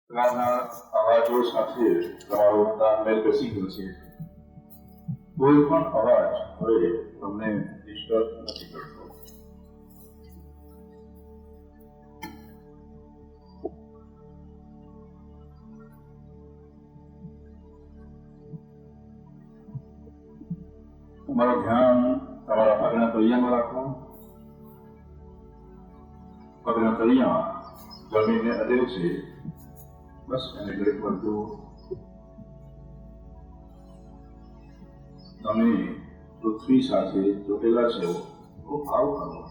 પ્રકારના અવાજો સાથે તમારો તાલમેલ બેસી ગયો છે. કોઈ પણ અવાજ હવે તમને ડિસ્ટર્બ નથી કરતો. તમારું ધ્યાન તમારા પગના તળિયામાં રાખો. પગના તળિયા જમીનને અડે છે, બસ એને ઘડીક વાર જુઓ. તમે પૃથ્વી સાથે જોડેલા છો તો ભાવ કરો.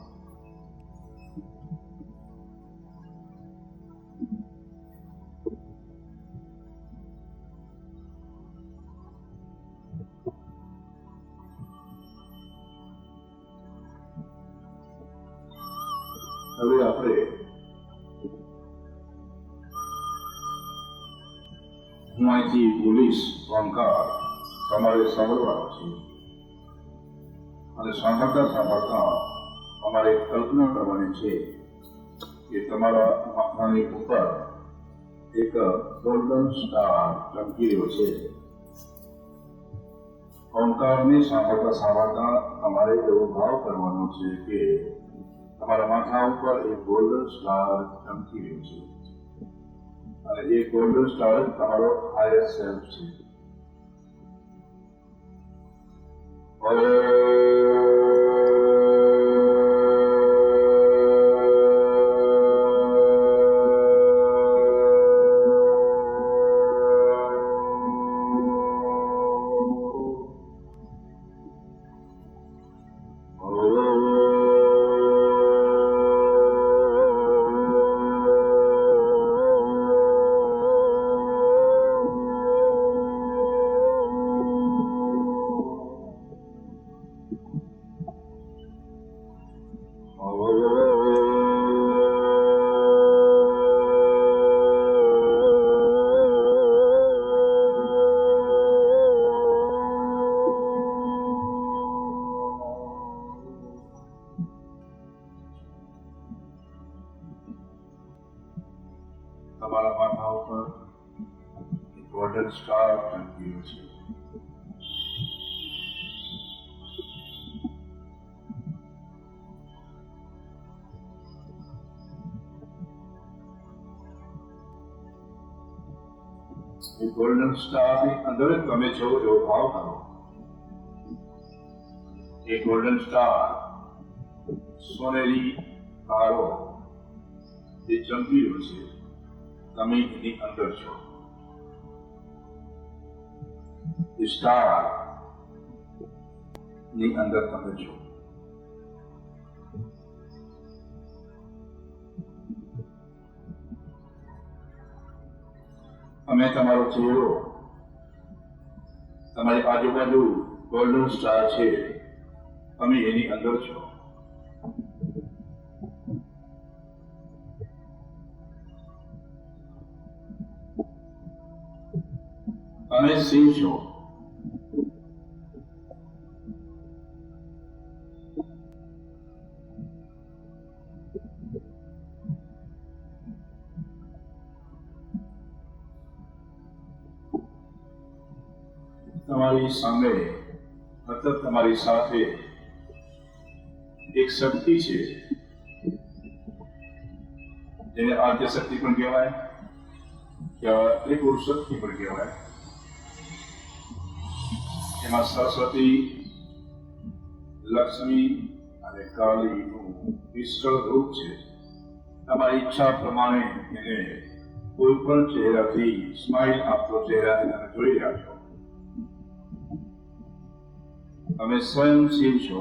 હવે આપણે હું અહીંથી બોલીશ ઓંકાર તમારે સાંભળવાનો છે, અને સાંભળતા સાંભળતા અમારે કલ્પના કરવાની છે કે તમારા માથાની ઉપર એક ગોલ્ડન સ્ટાર ચમકી રહ્યો છે. ઓંકારને સાંભળતા સાંભળતા અમારે એવો ભાવ કરવાનો છે કે તમારા માથા ઉપર એક ગોલ્ડન સ્ટાર ચમકી રહ્યો છે, અને એ ગોલ્ડન સ્ટાર તમારો હાયર સેલ્ફ છે. તમારા માથા ઉપર ગોલ્ડન સ્ટાર ચમકી રહ્યો છે. એ ગોલ્ડન સ્ટારની અંદર જ તમે છો એવો ભાવ કરો. એ ગોલ્ડન સ્ટાર સોનેરી તારો જે ચમકી રહ્યો છે, તમે એની અંદર છો. સ્ટાર ની અંદર તમે છો. તમે તમારો ચહેરો, તમારી આજુબાજુ ગોલ્ડન સ્ટાર છે, તમે એની અંદર છો. તમે સિંહ છો. તમારી સામે મતલબ તમારી સાથે એક શક્તિ છે, જેને આદ્ય શક્તિ પણ કહેવાય, ત્રિપુર શક્તિ પણ કહેવાય. એમાં સરસ્વતી, લક્ષ્મી અને કાળીનું વિશાળ રૂપ છે. તમારી ઈચ્છા પ્રમાણે એને કોઈ પણ ચહેરાથી સ્માઇલ આપતો ચહેરાથી તમે જોઈ રહ્યા છો. તમે સ્વયં શિવ છો.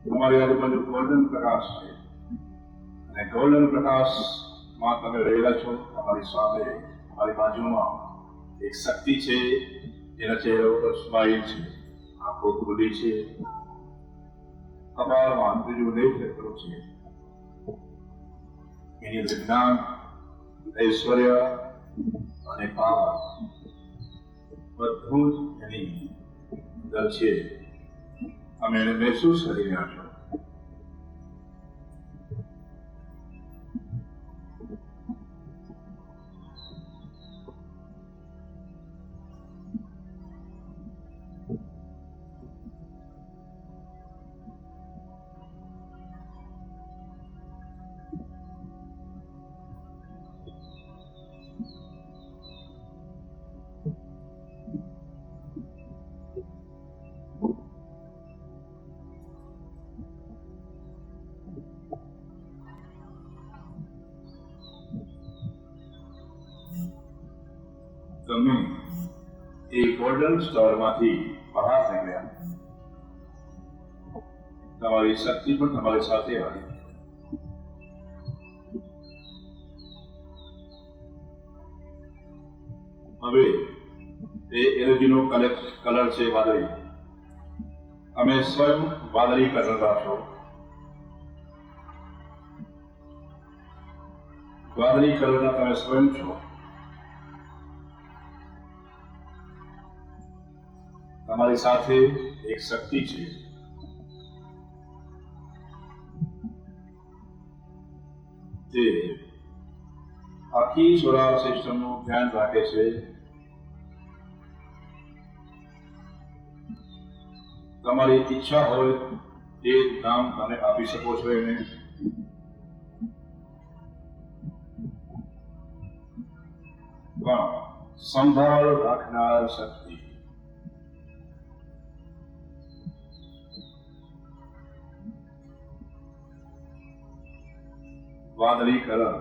તમારી આજુબાજુ ગોલ્ડન પ્રકાશ છે, અને ગોલ્ડન પ્રકાશમાં તમે રહેલા છો. તમારી સામે, તમારી બાજુમાં એક શક્તિ છે, જેના ચહેરા ઉપર સ્માઇલ છે, આંખો ખુલી છે, કપાળમાં ત્રીજું નેત્ર છે. એની અંદર જ્ઞાન, ઐશ્વર્ય અને પાવર બધું જ એની અંદર છે. તમે એને મહેસૂસ કરી રહ્યા છો. તમે એ ગોલ્ડન સ્ટારમાંથી બહાર નીકળ્યા. તમારી શક્તિ પણ તમારી સાથે આવી. હવે એ એનર્જીનો કલર છે વાદળી. અમે સ્વયં વાદળી કલરના છો. વાદળી કલરના તમે સ્વયં છો. તમારી સાથે એક શક્તિ છે. જે આખી સોલાર સિસ્ટમનું ધ્યાન રાખે છે. તમારી ઈચ્છા હોય તે નામ તમે આપી શકો છો એને. પણ સંભાળ રાખનાર શક્તિ. વાદળી કલર.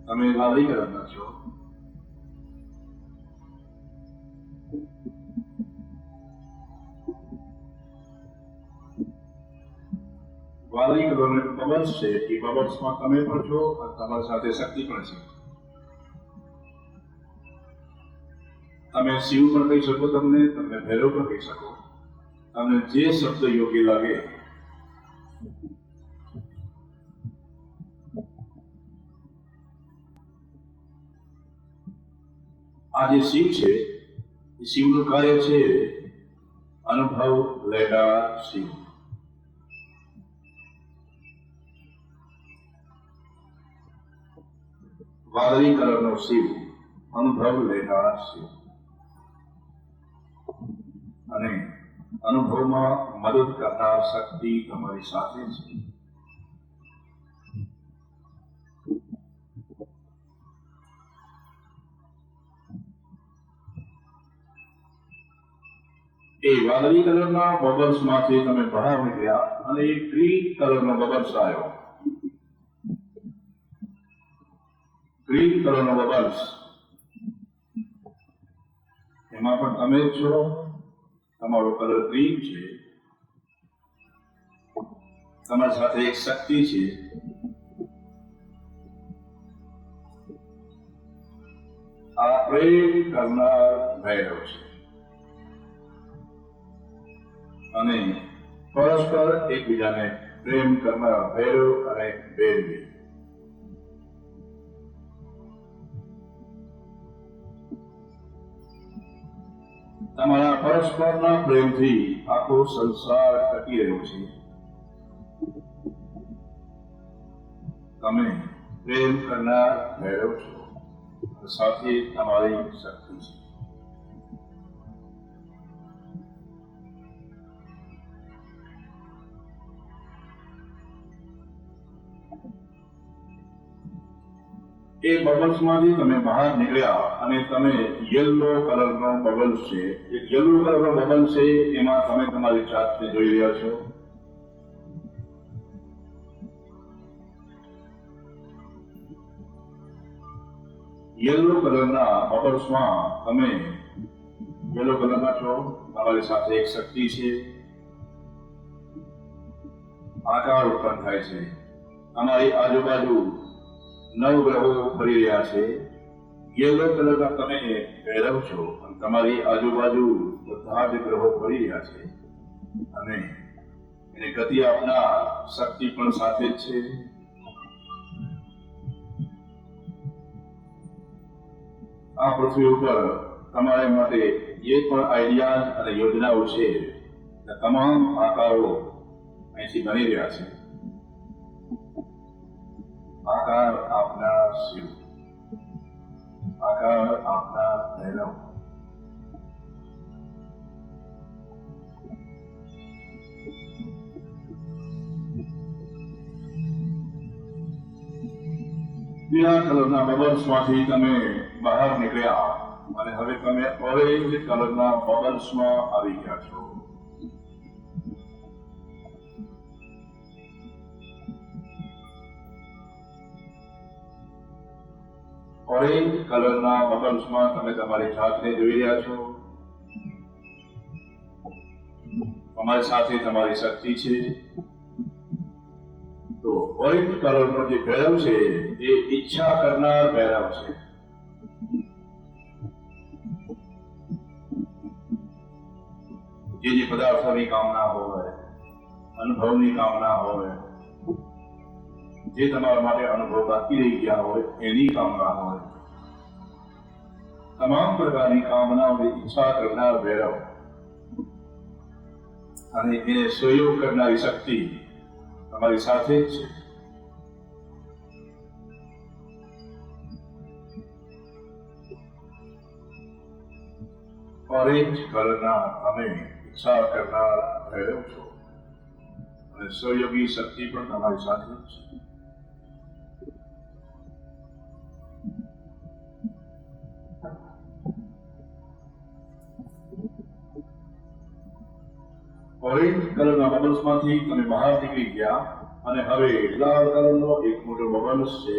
તમે વાદળી કલરના છો. વાદળી કલરનો બબલ્સ છે. એ બબલ્સમાં તમે પણ છો અને તમારી સાથે શક્તિ પણ છે. તમે શિવ પણ કહી શકો, તમને ભૈરવ પણ કહી શકો. તમને જે શબ્દ યોગ્ય લાગે. આ જે શિવ છે એ શિવનું કાર્ય છે અનુભવ લેનાર શિવ. વાદળી કલરનો શિવ અનુભવ લેનાર શિવ. અને અનુભવમાં મદદ કરનાર શક્તિ તમારી સાથે છે. એ વાદળી કલરના બબલ્સમાંથી તમે બહાર નીકળ્યા અને એક ગ્રીન કલરનો બબલ્સ આવ્યો. ગ્રીન કલરનો બબલ્સ, એમાં પણ તમે જ છો. તમારો કલર ગ્રીન છે. તમારી સાથે એક શક્તિ છે. આ પ્રેમ કરનાર ભૈરવ છે. અને પરસ્પર એકબીજાને પ્રેમ કરનાર ભૈરવ અને ભૈરવી. તમારા પરસ્પરના પ્રેમથી આખો સંસાર ટકી રહ્યો છે. તમે પ્રેમ કરનાર ભૈરવ છો. સાથે તમારી શક્તિ છે. એ બબલ્સમાંથી તમે બહાર નીકળ્યા અને તમે યલો કલરનો બબલ્સ છે. એક યલો કલરનો બબલ છે. એમાં તમે તમારી જાતને જોઈ રહ્યા છો. યલો કલરના બબલ્સમાં તમે યલો કલરના છો. તમારી સાથે એક શક્તિ છે. આકાર ઉત્પન્ન થાય છે. તમારી આજુબાજુ નવગ્રહો ફરી રહ્યા છે. યલો કલરના તમે ભૈરવ છો અને તમારી આજુબાજુ બધા જ ગ્રહો ફરી રહ્યા છે. અને એને ગતિ આપનાર શક્તિ પણ સાથે જ છે. આ પૃથ્વી ઉપર તમારા માટે જે પણ આઈડિયા અને યોજનાઓ છે તમામ આકારો અહીંથી બની રહ્યા છે. આકાર આપનાર શિવ, આકાર આપનાર ભૈરવ. પીળા કલરના બબલ્સમાંથી તમે બહાર નીકળ્યા અને હવે તમે ઓરેન્જ કલરના બબલ્સમાં આવી ગયા છો. ઓરેન્જ કલરના બબલ્સમાં તમે તમારી જાતને જોઈ રહ્યા છો. તમારી સાથે તમારી શક્તિ છે. તો ઓરેન્જ કલરનો જે ભૈરવ છે એ ઈચ્છા કરનાર ભૈરવ છે. જે પદાર્થોની કામના હોય, અનુભવની કામના હોય, જે તમારા માટે અનુભવ બાકી રહી ગયા હોય એની કામના હોય, તમામ પ્રકારની કામનાઓની ઈચ્છા કરનાર ભૈરવ અને એને સહયોગ કરનારી શક્તિ તમારી સાથે જ છે. ઓરેન્જ કલરના તમે ઈચ્છા કરનાર ભૈરવ છો અને સહયોગી શક્તિ પણ તમારી સાથે જ છે. ઓરેન્જ કલરના બબલ્સમાંથી તમે બહાર નીકળી ગયા અને હવે લાલ કલરનો એક મોટો બબલ્સ છે.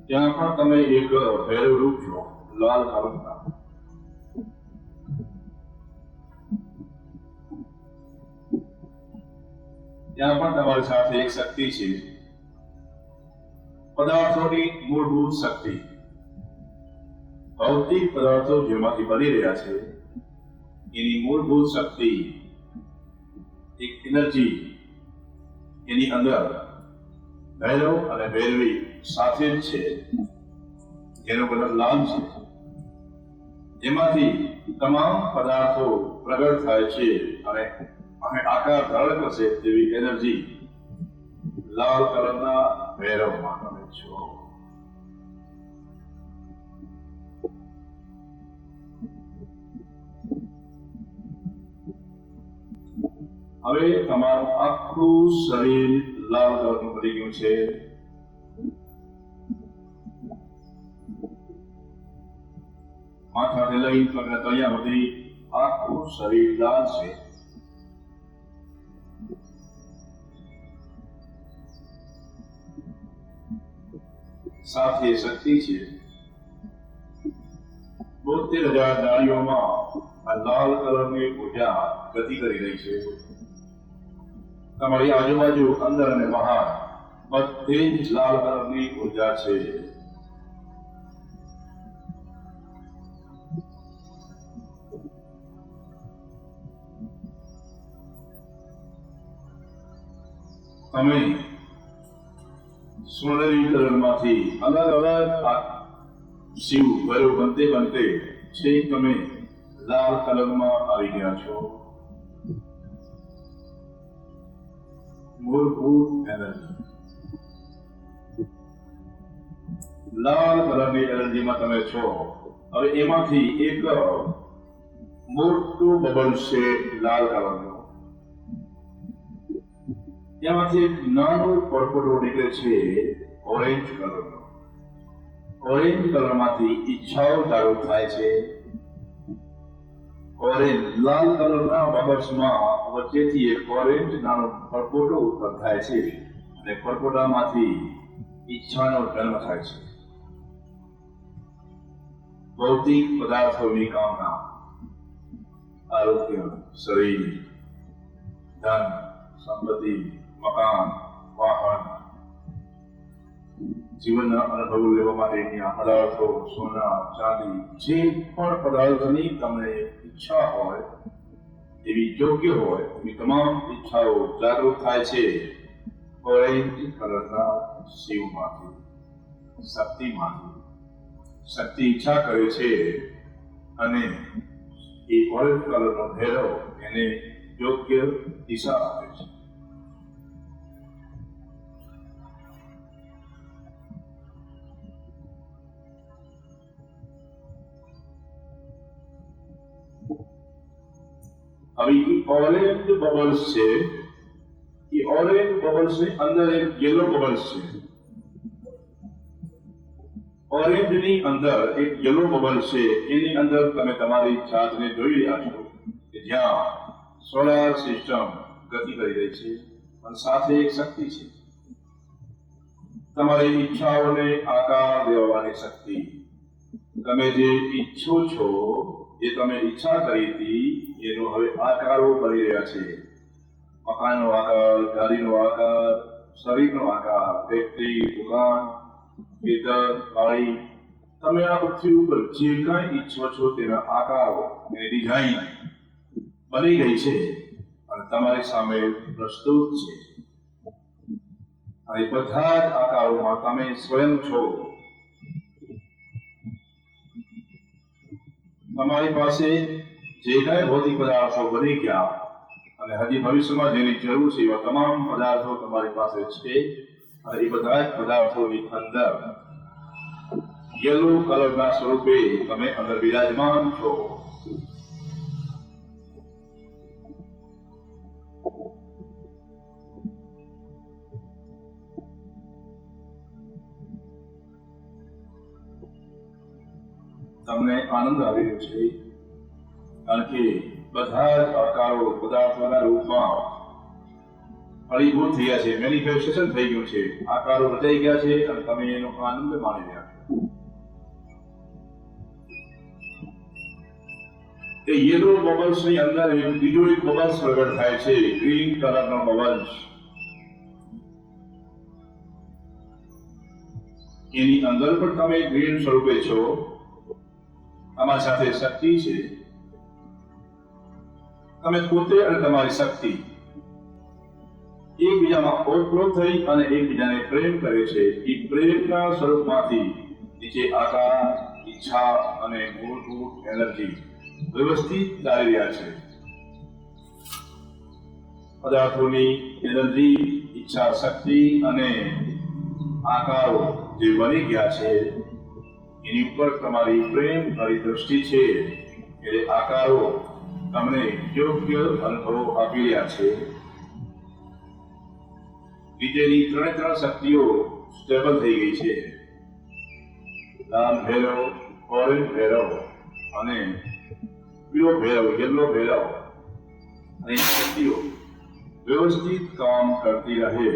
ત્યાં પણ તમે એક ભૈરવ રૂપ છો લાલ કલરના. ત્યાં પણ તમારી સાથે એક શક્તિ છે, પદાર્થોની મૂળભૂત શક્તિ. ભૌતિક પદાર્થો જેમાંથી બની રહ્યા છે એની મૂળભૂત શક્તિ, એક એનર્જી એની અંદર ભૈરવ અને ભૈરવી સાથે જ છે, જેનો કલર લાલ છે. એમાંથી તમામ પદાર્થો પ્રગટ થાય છે અને આકાર ધારણ કરશે તેવી એનર્જી લાલ કલરના ભૈરવમાં તમે છો. હવે તમારું આખું શરીર લાલ કલરનું બની ગયું છે. માથાથી લઈ પગના તળિયા સુધી આખું શરીર લાલ છે. સાથે શક્તિ છે. 72,000 નાડીઓમાં આ લાલ કલરની ઉર્જા ગતિ કરી રહી છે. તમારી આજુબાજુ અંદર અને બહાર બધે જ લાલ કલરની ઉર્જા છે. તમે સોનેરી કલરમાંથી અલગ અલગ શિવ ભૈરવ બનતે બનતે છેક તમે લાલ કલરમાં આવી ગયા છો. મૂળભૂત એનર્જી, લાલ કલરની એનર્જીમાં તમે છો. હવે એમાંથી એક મોટું બબલ છે લાલ કલરનું. એમાંથી એક નાનો પડપડો નીકળે છે ઓરેન્જ કલરનો. ઓરેન્જ કલરમાંથી ઈચ્છાઓ જાગૃત થાય છે. ઓરેન્જ લાલ કલરના બબલ્સમાં વચ્ચેથી એક ઓરેન્જ નાનો પરપોટો ઉત્પન્ન થાય છે અને પરપોટામાંથી ઈચ્છાનો જન્મ થાય છે. ભૌતિક પદાર્થોની કામના, આરોગ્ય, શરીર, ધન, સંપત્તિ, મકાન, વાહન, જીવનના અનુભવો લેવા માટેની પદાર્થો, સોના, ચાંદી, જે પણ પદાર્થોની તમને ઈચ્છા હોય, એવી યોગ્ય હોય એવી તમામ ઈચ્છાઓ જાગૃત થાય છે ઓરેન્જ કલરના શિવમાંથી, શક્તિમાંથી. શક્તિ ઈચ્છા કરે છે અને એ ઓરેન્જ કલરનો ભૈરવ એને યોગ્ય દિશા આપે છે. હવે ઓરેન્જ બબલ્સ છે, એ ઓરેન્જ બબલ્સ ની અંદર એક યલો બબલ્સ છે. ઓરેન્જની અંદર એક યલો બબલ છે, એની અંદર તમે તમારી જાતને જોઈ રહ્યા છો કે જ્યાં સોલાર સિસ્ટમ ગતિ કરી રહી છે અને સાથે એક શક્તિ છે. તમારી ઈચ્છાઓને આકાર દેવાની શક્તિ. તમે જે ઈચ્છો છો, જે તમે ઈચ્છા કરી હતી એનો હવે આકારો બની રહ્યા છે. મકાનનો આકાર, ગાડીનો આકાર, શરીરનો આકાર, ફેક્ટરી, દુકાન, ખેતર, વાડી, તમે આ પૃથ્વી ઉપર જે કાંઈ ઈચ્છો છો તેના આકારો, એની ડિઝાઇન બની ગઈ છે અને તમારી સામે પ્રસ્તુત છે. અને બધા જ આકારોમાં તમે સ્વયં છો. તમારી પાસે જે કાંઈ ભૌતિક પદાર્થો બની ગયા અને હજી ભવિષ્યમાં જેની જરૂર છે એવા તમામ પદાર્થો તમારી પાસે છે. અને એ બધા જ પદાર્થોની અંદર યલો કલરના સ્વરૂપે તમે અંદર વિરાજમાન છો. તમને આનંદ આવી રહ્યો છે કારણ કે બધા જ આકારો પદાર્થોના રૂપમાં ફળીભૂત થયા છે, મેનિફેસ્ટેશન થઈ ગયું છે, આકારો રચાઈ ગયા છે અને તમે એનો આનંદ માણી રહ્યા છો. એ યેલો બબલ્સ ની અંદર બીજો એક બબલ્સ પ્રગટ થાય છે, ગ્રીન કલરનો બબલ્સ. એની અંદર પણ તમે ગ્રીન સ્વરૂપે છો. તમારી સાથે શક્તિ છે. તમે પોતે અને તમારી શક્તિ એકબીજામાં ઓતપ્રોત થઈ અને એકબીજાને પ્રેમ કરે છે. એ પ્રેમના સ્વરૂપમાંથી નીચે આકાર, ઈચ્છા અને મૂળભૂત એનર્જી વ્યવસ્થિત ચાલી રહ્યા છે. પદાર્થોની એનર્જી, ઈચ્છા શક્તિ અને આકારો જે બની ગયા છે એની ઉપર તમારી પ્રેમ ભરી દ્રષ્ટિ છે. એટલે આકારો તમને યોગ્ય અનુભવો આપી રહ્યા છે. નીચેની ત્રણ શક્તિઓ સ્ટેબલ થઈ ગઈ છે. લાલ ભૈરવ, ઓરેન્જ ભૈરવ અને પીળો ભૈરવ, યલો ભૈરવ. અને શક્તિઓ વ્યવસ્થિત કામ કરતી રહે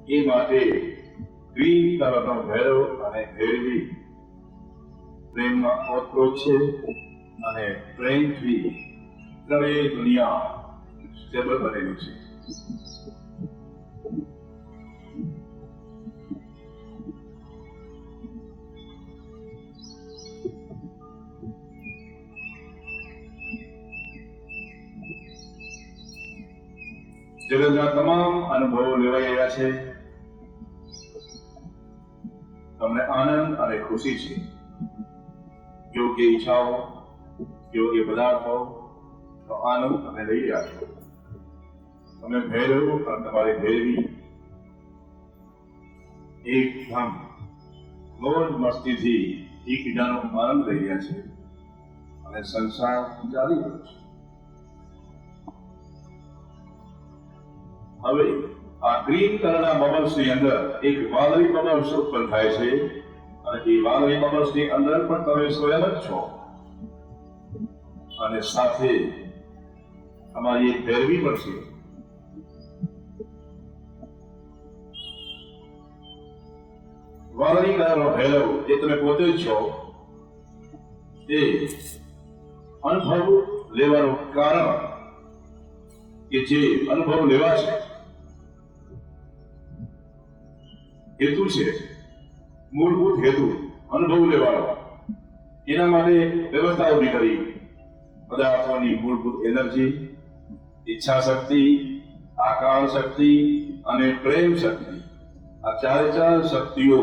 એ માટે ગ્રીન કલરનો ભૈરવ અને ભૈરવી પ્રેમમાં ઓતપ્રોત છે અને પ્રેમથી ત્રણેય દુનિયા સ્ટેબલ બનેલી છે. જગતના તમામ અનુભવો લેવાઈ રહ્યા છે. તમને આનંદ અને ખુશી છે. યોગ્ય ઈચ્છાઓ, યોગ્ય પદાર્થો તો આનંદ તમે લઈ રહ્યા છો. તમે ભૈરવ અને તમારી ભૈરવી એકદમ મોજ મસ્તીથી એકબીજાનો આનંદ લઈ રહ્યા છે અને સંસાર ચાલી રહ્યો છે. હવે આ ગ્રીન કલરના બબલ્સ ની અંદર એક વાદળી બબલ્સ ઉત્પન્ન થાય છે અને એ વાદળી બબલ્સ ની અંદર પણ તમે સ્વયં જ છો અને સાથે તમારી એક ભૈરવી પણ છે. વાદળી કલરનો ભૈરવ જે તમે પોતે જ છો એ અનુભવ લેવાનું કારણ કે જે અનુભવ લેવા છે હેતુ છે, મૂળભૂત હેતુ અનુભવ લેવાનો. એના માટે વ્યવસ્થા ઉભી કરી. પદાર્થોની મૂળભૂત એનર્જી, ઈચ્છા શક્તિ, આકાર શક્તિ અને પ્રેમ શક્તિ, આ ચાર શક્તિઓ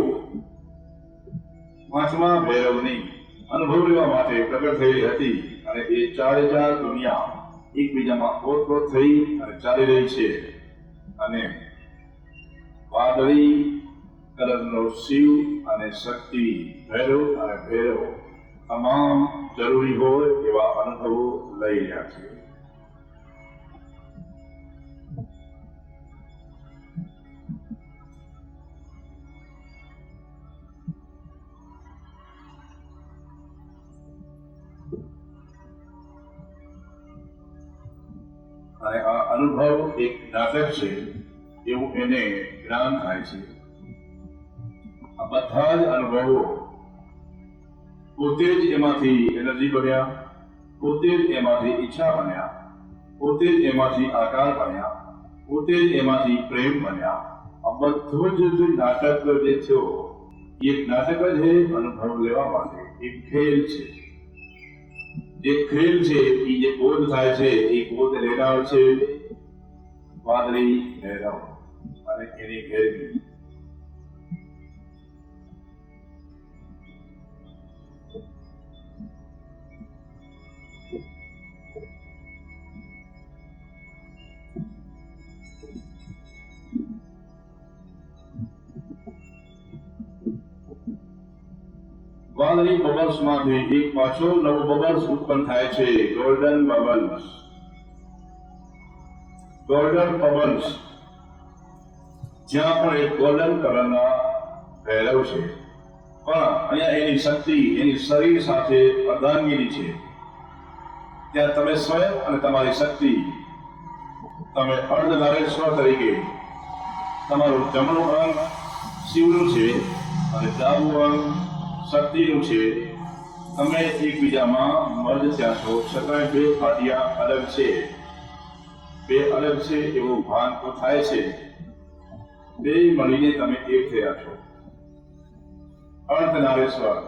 પાંચમા ભૈરવની અનુભવ લેવા માટે પ્રગટ થયેલી હતી અને એ ચાર દુનિયા એકબીજામાં ઓતપ્રોત થઈ અને ચાલી રહી છે. અને વાદળી કલરનો શિવ અને શક્તિ ભૈરવ અને ભૈરવ તમામ જરૂરી હોય એવા અનુભવો લઈ રહ્યા છે. અને આ અનુભવ એક નાટક છે એવું એને જ્ઞાન થાય છે. આ બધા જ અનુભવો પોતે જ એમાંથી એનર્જી બન્યા, પોતે જ એમાંથી ઈચ્છા બન્યા, પોતે જ એમાંથી આકાર બન્યા, પોતે જ એમાંથી પ્રેમ બન્યા. આ બધું જ નાટક જે થયો એ નાટક જ છે અનુભવ લેવા માટે. એક ખેલ છે, જે ખેલ છે એ જે બોધ થાય છે એ બોધ લેનાર છે વાદળી ભૈરવ અને એની ઘેરવી. વાદળી બબલ્સ માંથી એક પાછો નવો બબલ્સ ઉત્પન્ન થાય છે, ગોલ્ડન બબલ્સ. ગોલ્ડન બબલ્સ જ્યાં પણ એક ગોલ્ડન કલરના ભૈરવ છે, પણ અહીંયા એની શક્તિ એની શરીર સાથે અર્ધાંગીની છે. ત્યાં તમે સ્વયં અને તમારી શક્તિ, તમે અર્ધનારેશ્વર તરીકે તમારું જમણું અંગ શિવનું છે અને ડાબું અંગ શક્તિનું છે. તમે એકબીજામાં મર્જ થયા છો, છતાં બે પાટિયા અલગ છે, બે અલગ છે એવું ભાન તો થાય છે. બે મળીને તમે એક થયા છો. અર્ધનારેશ્વર,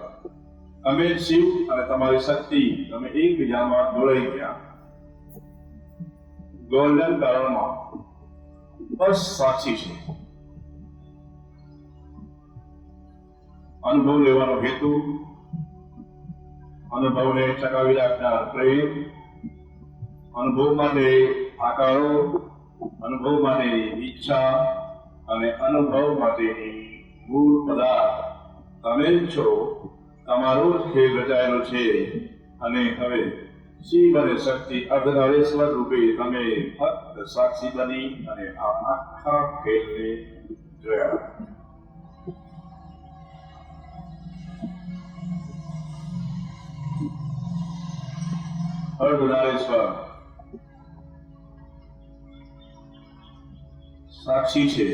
તમે શિવ અને તમારી શક્તિ, તમે એકબીજામાં જોડાઈ ગયા. ગોલ્ડન કારણમાં બસ સાક્ષી છે. અનુભવ લેવાનો હેતુ, અનુભવને ટકાવી રાખનાર પ્રેમ, અનુભવ માટે આકારો, અનુભવ માટેની ઈચ્છા અને અનુભવ માટેની મૂળ પદાર્થ તમે જ છો. તમારો જ ખેલ રચાયેલો છે અને હવે શિવ અને શક્તિ અર્ધનારેશ્વર રૂપે તમે ફક્ત સાક્ષી બની અને આ આખા ખેલને જોયા. અર્ધનારેશ્વર સાક્ષી છે.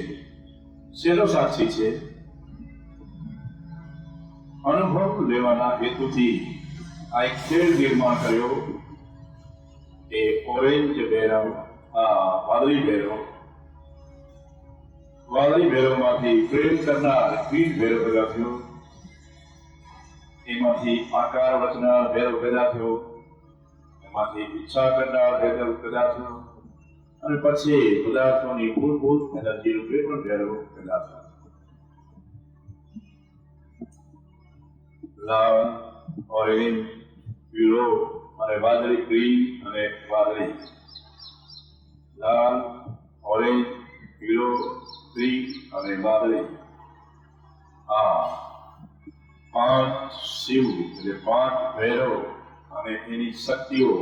શેનો સાક્ષી છે? અનુભવ લેવાના હેતુથી આ એક ખેલ નિર્માણ કર્યો. એ ઓરેન્જ ભૈરવ, વાદળી ભૈરવ, વાદળી ભૈરવમાંથી પ્રેમ કરનાર ગ્રીન ભૈરવ પેદા થયો. એમાંથી આકાર રચનાર ભૈરવ પેદા થયો. એમાંથી ઈચ્છા કરનાર ભૈરવ પેદા થયો. અને પછી પદાર્થોની મૂળભૂત એનર્જી રૂપે પણ ભૈરવ પેદા થયો. લાલ, ઓરેન્જ, પીળો અને વાદળી, ગ્રીન અને વાદળી. લાલ, ઓરેન્જ, પીળો, ગ્રીન અને વાદળી. આ પાંચ શિવ એટલે પાંચ ભૈરવ અને એની શક્તિઓ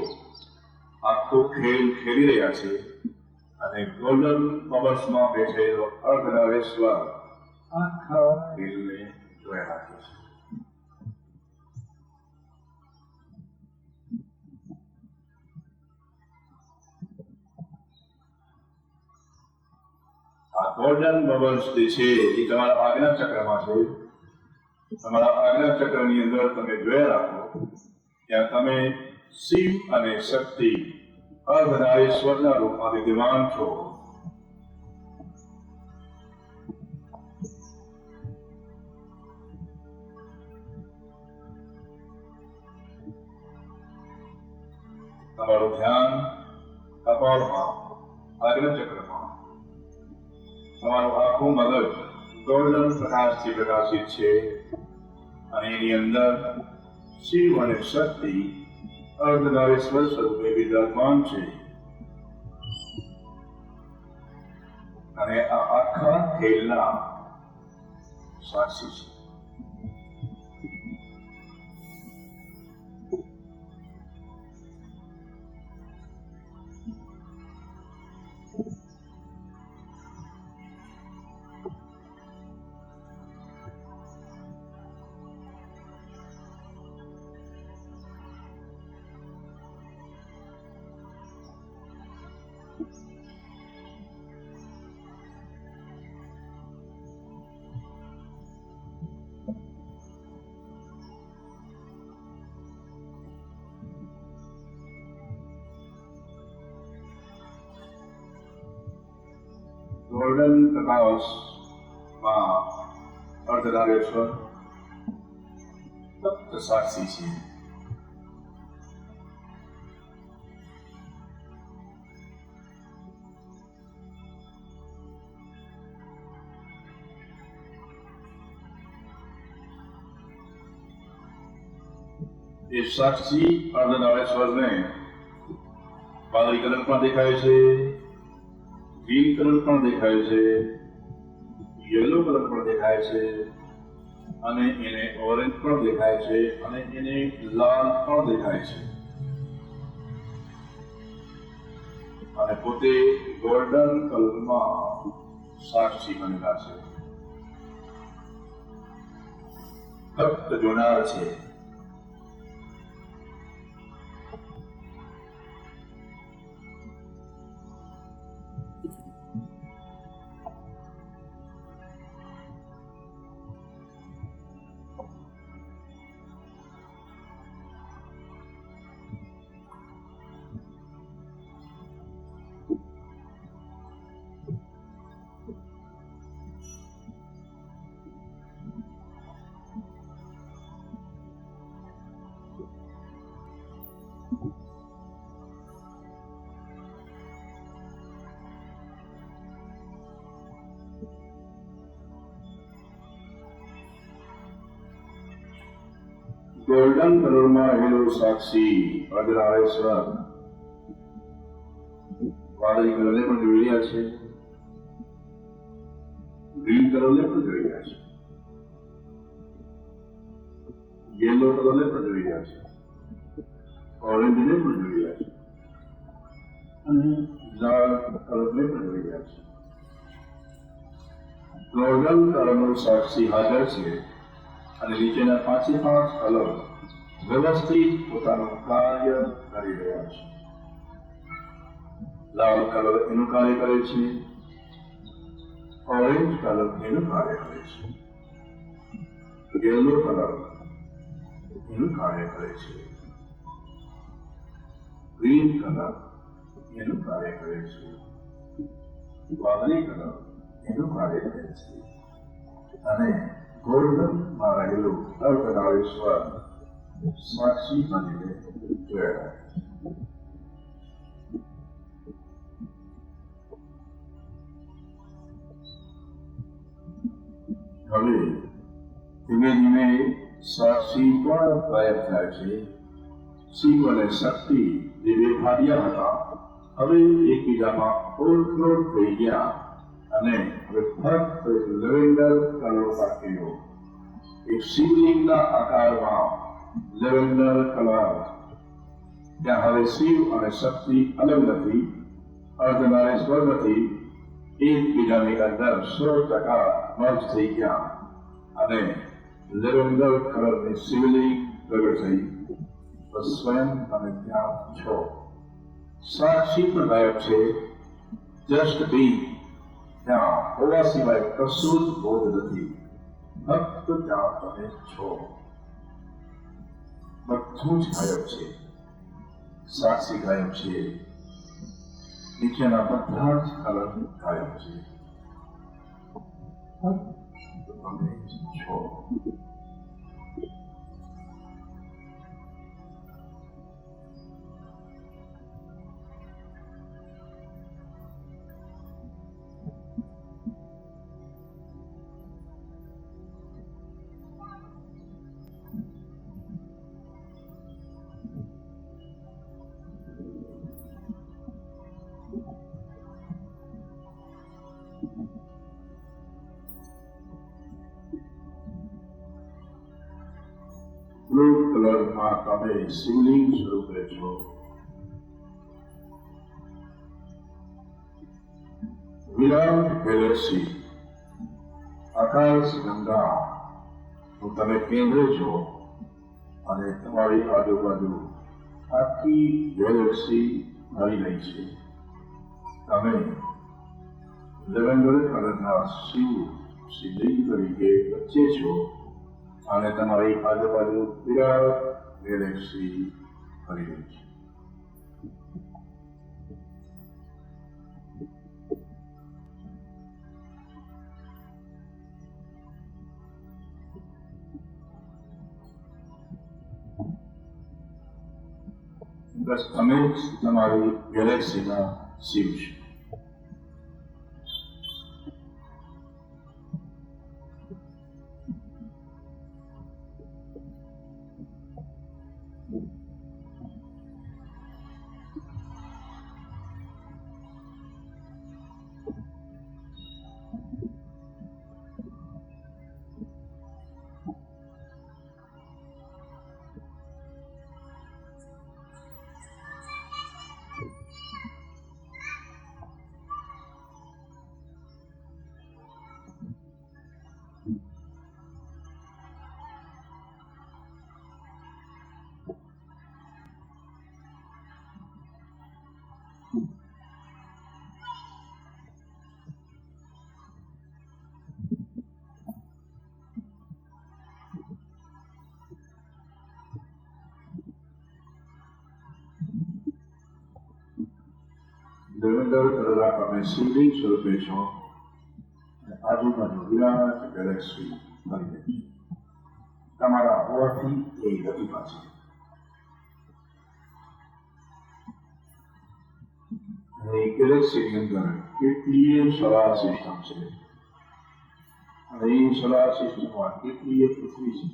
આખો ખેલ ખેલી રહ્યા છે. અને ગોલ્ડન બબલ્સમાં બેઠેલો અર્ધનારેશ્વર આખા ખેલને જોયા રાખે છે. આ ગોલ્ડન બબલ્સ જે છે એ તમારા આજ્ઞા ચક્રમાં છે. તમારા આજ્ઞા ચક્રની અંદર તમે જોયા રાખો, ત્યાં તમે શિવ અને શક્તિ અર્ધનારેશ્વરના રૂપમાં વિદ્યમાન છો. તમારું ધ્યાન કપાળમાં, આજ્ઞા ચક્રમાં. તમારું આખું મગજ ગોલ્ડન પ્રકાશથી પ્રકાશિત છે અને એની અંદર શિવ અને શક્તિ અર્ધનારેશ્વર સ્વરૂપે વિદ્યમાન છે. અને આ આખા ખેલના સાક્ષી છે. ગોલ્ડન પ્રકાશમાં અર્ધનારેશ્વર તપ્ત સાક્ષી છે. એ સાક્ષી અર્ધનારેશ્વરને વાદળી કલર પણ દેખાય છે, ગ્રીન કલર પણ દેખાય છે, યલો કલર પણ દેખાય છે, અને એને ઓરેન્જ પણ દેખાય છે, અને એને લાલ પણ દેખાય છે, અને પોતે ગોલ્ડન કલરમાં સાક્ષી બનેલા છે. ભક્ત જોનાર છે. ગોલ્ડન કલરમાં રહેલું સાક્ષી અર્ધનારેશ્વર વાદળી કલરને પણ જોઈ રહ્યા છે, ગ્રીન કલરને પણ જોઈ રહ્યા છે, યેલો કલરને પણ જોઈ રહ્યા છે, ઓરેન્જને પણ જોઈ રહ્યા છે, અને લાલ કલરને પણ જોઈ રહ્યા છે. ગોલ્ડન કલરનું સાક્ષી હાજર છે, અને નીચેના 5 કલર વ્યવસ્થિત પોતાનું કાર્ય કરી રહ્યા છે. લાલ કલર એનું કાર્ય કરે છે, ઓરેન્જ કલર એનું કાર્ય કરે છે, યેલો કલર એનું કાર્ય કરે છે, ગ્રીન કલર એનું કાર્ય કરે છે, વાદળી કલર એનું કાર્ય કરે છે, અને ગોલ્ડનમાં રહેલું અર્ધનારેશ્વર સાક્ષી બનીને જોયા. હવે ધીમે ધીમે સાક્ષી પણ ગાયબ થાય છે. શિવ અને શક્તિ જે બે ભાર્યા હતા હવે એકબીજામાં ઓળખોળ થઈ ગયા, અને હવે ફક્ત લેવેન્ડર કલર બાકીનો એક શિવલિંગના આકારમાં લેવેન્ડર કલર. ત્યાં હવે શિવ અને શક્તિ અલગ નથી, અર્ધનારેશ્વર નથી, એકબીજાની અંદર 100% મર્જ થઈ ગયા, અને લેવેન્ડર કલરની શિવલિંગ પ્રગટ થઈ. તો સ્વયં તમે ત્યાં છો. સાક્ષી પણ ગાયબ છે, જસ્ટ બી ત્યાં હોવા સિવાય કશું જ બોધ નથી. ફક્ત ત્યાં તમે છો. બધું જ ગાયબ છે. સાક્ષી ગાયબ છે, નીચેના બધા જ કલર ગાયબ છે. ફક્ત તમે છો. બ્લુ કલરમાં તમે શિવલિંગ સ્વરૂપે છો. વિરાટ ગેલેક્સી આકાશ ગંગા નું તમે કેન્દ્ર છો, અને તમારી આજુબાજુ આખી ગેલેક્સી ભરી રહી છે. તમે લેવેન્ડર કલરના શિવલિંગ તરીકે વચ્ચે છો, અને તમારી આજુબાજુ વિરાટ ગેલેક્સી ફરી રહી છે. પ્લસ તમે જ તમારી ગેલેક્સીના શિવ છો. દેવેન્દ્ર કરેલા તમે શિવલિંગ સ્વરૂપે છો અને આજુબાજુ વિરાટ ગેલેક્સી ફરી રહી છે. તમારા હોવાથી એ ગતિ પાછી અને એ ગેલેક્સીની અંદર કેટલીય સોલાર સિસ્ટમ છે અને એ સોલાર સિસ્ટમમાં કેટલીય પૃથ્વી છે.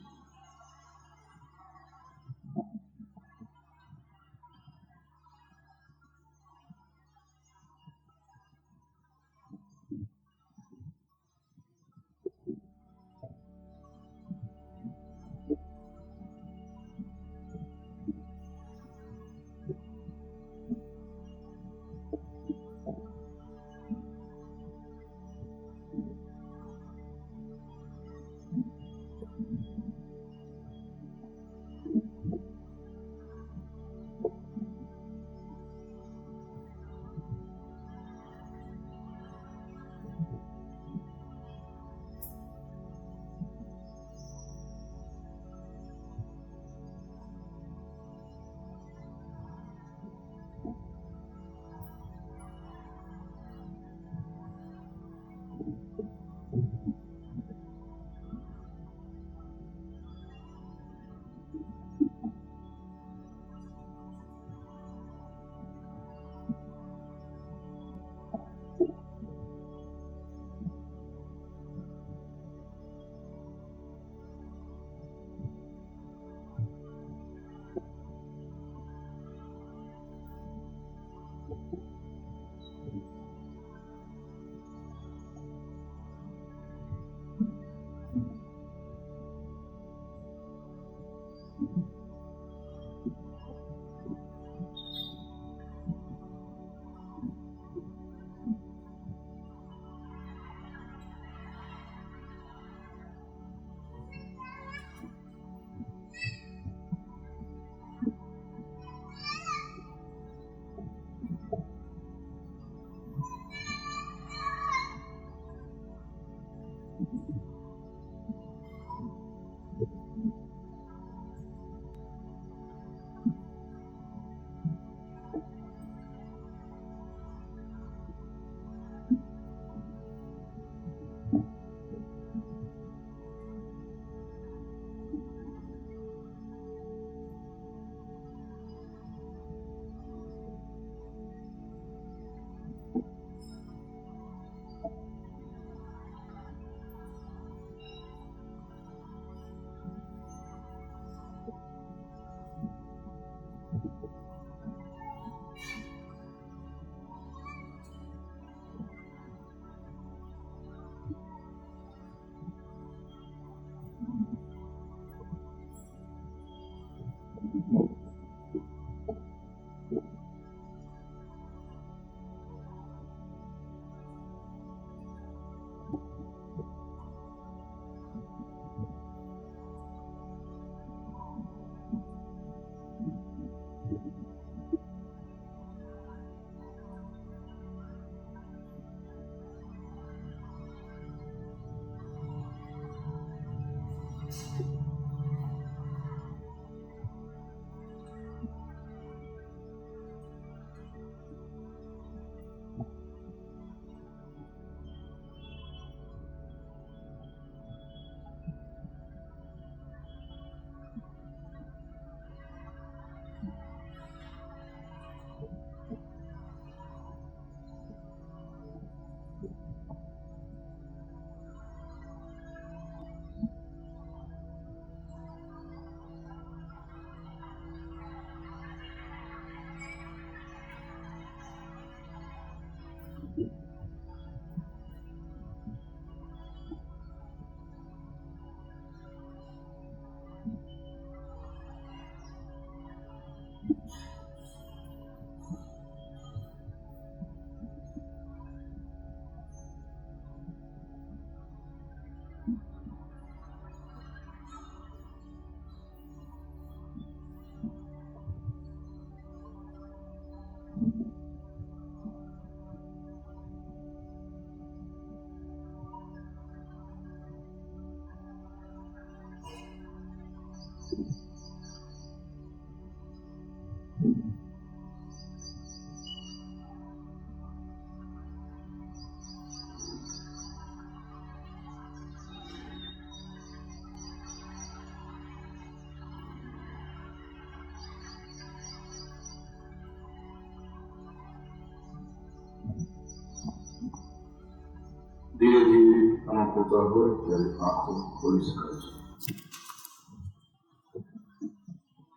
ધીરે ધીરે આમાં પોતા હોય ત્યારે આંખો ખોલી શકાય છે.